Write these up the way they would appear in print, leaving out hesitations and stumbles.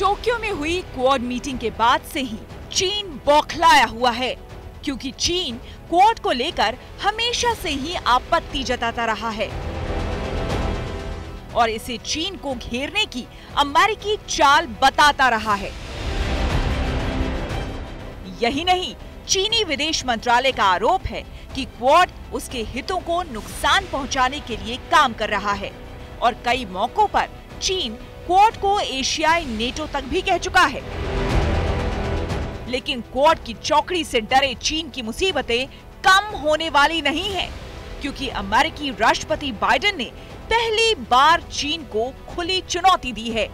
Tokyo में हुई quad meeting के बाद से ही चीन बौखलाया हुआ है, क्योंकि चीन क्वाड को लेकर हमेशा से ही आपत्ति जताता रहा है और इसे चीन को घेरने की अमेरिकी चाल बताता रहा है। यही नहीं, चीनी विदेश मंत्रालय का आरोप है कि क्वाड उसके हितों को नुकसान पहुंचाने के लिए काम कर रहा है और कई मौकों पर चीन क्वाड को एशियाई नेटो तक भी कह चुका है। लेकिन क्वाड की चौकड़ी से डरे चीन की मुसीबतें कम होने वाली नहीं हैं, क्योंकि अमेरिकी राष्ट्रपति बाइडेन ने पहली बार चीन को खुली चुनौती दी है।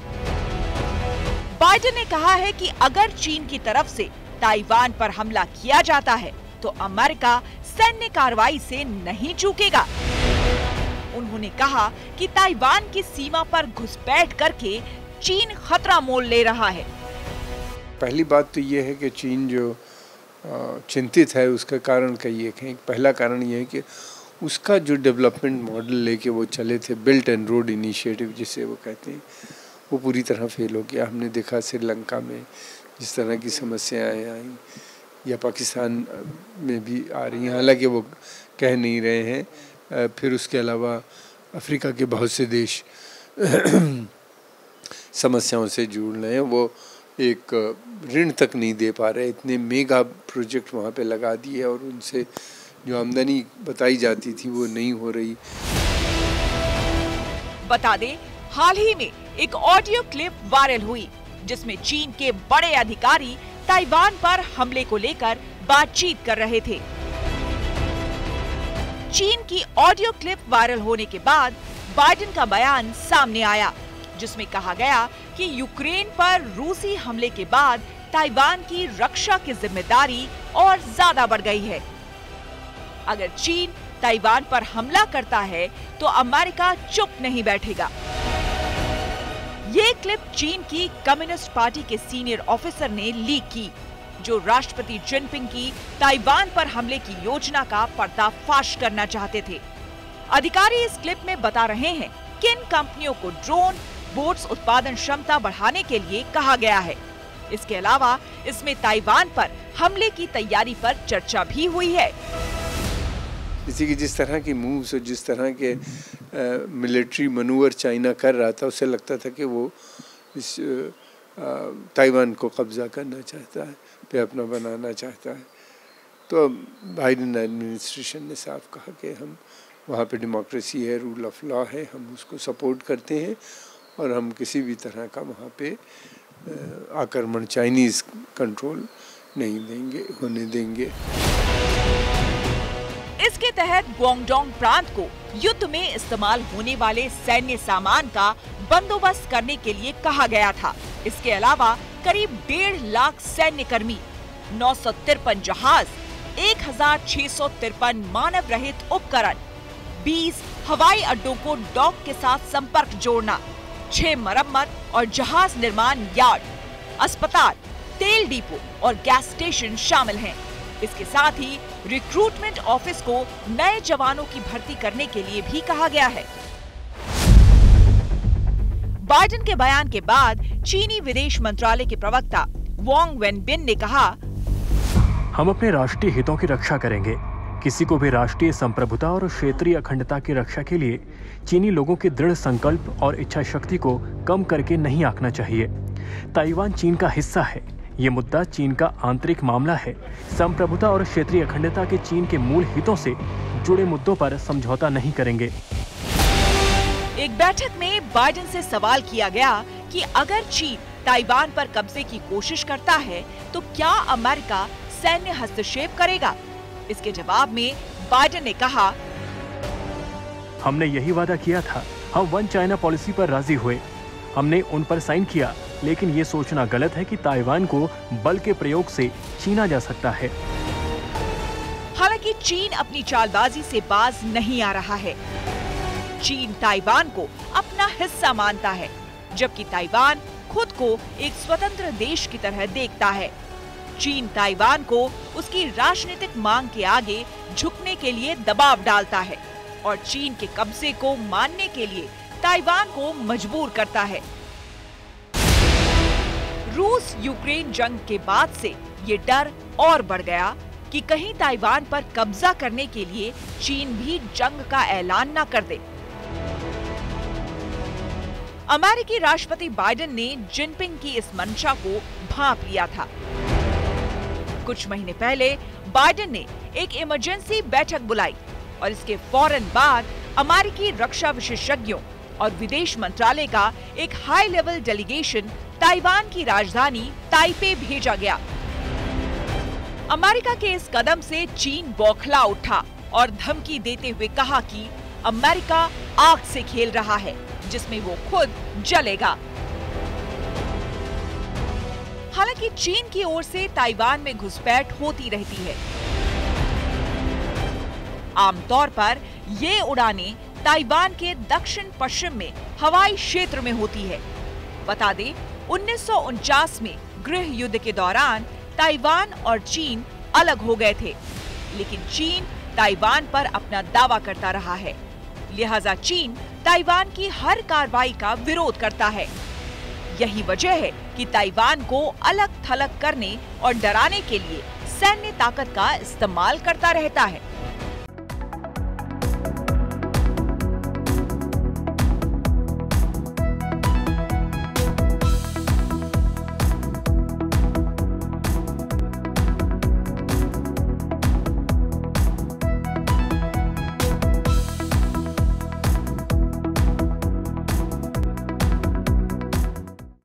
बाइडेन ने कहा है कि अगर चीन की तरफ से ताइवान पर हमला किया जाता है तो अमेरिका सैन्य कार्रवाई से नहीं चूकेगा। उन्होंने कहा कि ताइवान की सीमा पर घुसपैठ करके चीन खतरा मोल ले रहा है। पहली बात तो ये है कि चीन जो चिंतित है उसका कारण कई एक है। पहला कारण ये है कि उसका जो डेवलपमेंट मॉडल लेके वो चले थे, बिल्ट एंड रोड इनिशिएटिव जिसे वो कहते हैं, वो पूरी तरह फेल हो गया। हमने देखा श्रीलंका में जिस तरह की समस्याएं आई या पाकिस्तान में भी आ रही हैं, हालांकि वो कह नहीं रहे हैं। फिर उसके अलावा अफ्रीका के बहुत से देश समस्याओं से जुड़ रहे हैं, वो एक ऋण तक नहीं दे पा रहे। इतने मेगा प्रोजेक्ट वहाँ पे लगा दिए और उनसे जो आमदनी बताई जाती थी वो नहीं हो रही। बता दें, हाल ही में एक ऑडियो क्लिप वायरल हुई जिसमें चीन के बड़े अधिकारी ताइवान पर हमले को लेकर बातचीत कर रहे थे। चीन की ऑडियो क्लिप वायरल होने के बाद बाइडेन का बयान सामने आया, जिसमें कहा गया कि यूक्रेन पर रूसी हमले के बाद ताइवान की रक्षा की जिम्मेदारी और ज्यादा बढ़ गई है। अगर चीन ताइवान पर हमला करता है तो अमेरिका चुप नहीं बैठेगा। ये क्लिप चीन की कम्युनिस्ट पार्टी के सीनियर ऑफिसर ने लीक की, जो राष्ट्रपति जिनपिंग की ताइवान पर हमले की योजना का पर्दाफाश करना चाहते थे। अधिकारी इस क्लिप में बता रहे हैं किन कंपनियों को ड्रोन बोट्स उत्पादन क्षमता बढ़ाने के लिए कहा गया है। इसके अलावा इसमें ताइवान पर हमले की तैयारी पर चर्चा भी हुई है। इसी की जिस तरह की मूव्स और जिस तरह के मिलिट्री मनूवर चाइना कर रहा था, उससे लगता था कि वो इस ताइवान को कब्जा करना चाहता है, पे अपना बनाना चाहता है। तो बाइडेन एडमिनिस्ट्रेशन ने साफ कहा कि हम वहाँ पे डेमोक्रेसी है, रूल ऑफ लॉ है, हम उसको सपोर्ट करते हैं और हम किसी भी तरह का वहाँ पे आक्रमण चाइनीज़ कंट्रोल नहीं होने देंगे। इसके तहत ग्वांगडोंग प्रांत को युद्ध में इस्तेमाल होने वाले सैन्य सामान का बंदोबस्त करने के लिए कहा गया था। इसके अलावा करीब 1.5 लाख सैन्य कर्मी, 953 जहाज, 1653 मानव रहित उपकरण, 20 हवाई अड्डों को डॉक के साथ संपर्क जोड़ना, 6 मरम्मत और जहाज निर्माण यार्ड, अस्पताल, तेल डिपो और गैस स्टेशन शामिल हैं। इसके साथ ही रिक्रूटमेंट ऑफिस को नए जवानों की भर्ती करने के लिए भी कहा गया है। बाइडेन के बयान के बाद चीनी विदेश मंत्रालय के प्रवक्ता वांग वेनबिन ने कहा, हम अपने राष्ट्रीय हितों की रक्षा करेंगे। किसी को भी राष्ट्रीय संप्रभुता और क्षेत्रीय अखंडता की रक्षा के लिए चीनी लोगों के दृढ़ संकल्प और इच्छा शक्ति को कम करके नहीं आंकना चाहिए। ताइवान चीन का हिस्सा है। ये मुद्दा चीन का आंतरिक मामला है। संप्रभुता और क्षेत्रीय अखंडता के चीन के मूल हितों से जुड़े मुद्दों पर समझौता नहीं करेंगे। एक बैठक में बाइडेन से सवाल किया गया कि अगर चीन ताइवान पर कब्जे की कोशिश करता है तो क्या अमेरिका सैन्य हस्तक्षेप करेगा। इसके जवाब में बाइडेन ने कहा, हमने यही वादा किया था। हम वन चाइना पॉलिसी पर राजी हुए। हमने उन पर साइन किया, लेकिन ये सोचना गलत है कि ताइवान को बल के प्रयोग से छीना जा सकता है। हालांकि चीन अपनी चालबाजी से बाज नहीं आ रहा है। चीन ताइवान को अपना हिस्सा मानता है, जबकि ताइवान खुद को एक स्वतंत्र देश की तरह देखता है। चीन ताइवान को उसकी राजनीतिक मांग के आगे झुकने के लिए दबाव डालता है और चीन के कब्जे को मानने के लिए ताइवान को मजबूर करता है। रूस यूक्रेन जंग के बाद से ये डर और बढ़ गया कि कहीं ताइवान पर कब्जा करने के लिए चीन भी जंग का ऐलान न कर दे। अमेरिकी राष्ट्रपति बाइडेन ने जिनपिंग की इस मंशा को भांप लिया था। कुछ महीने पहले बाइडेन ने एक इमरजेंसी बैठक बुलाई और इसके फौरन बाद अमेरिकी रक्षा विशेषज्ञों और विदेश मंत्रालय का एक हाई लेवल डेलीगेशन ताइवान की राजधानी ताइपे भेजा गया। अमेरिका के इस कदम से चीन बौखला उठा और धमकी देते हुए कहा कि अमेरिका आग से खेल रहा है जिसमें वो खुद जलेगा। हालांकि चीन की ओर से ताइवान में घुसपैठ होती रहती है। आमतौर पर ये उड़ानें ताइवान के दक्षिण पश्चिम में हवाई क्षेत्र में होती है। बता दें, 1949 में गृह युद्ध के दौरान ताइवान और चीन अलग हो गए थे, लेकिन चीन ताइवान पर अपना दावा करता रहा है। लिहाजा चीन ताइवान की हर कार्रवाई का विरोध करता है। यही वजह है कि ताइवान को अलग थलग करने और डराने के लिए सैन्य ताकत का इस्तेमाल करता रहता है।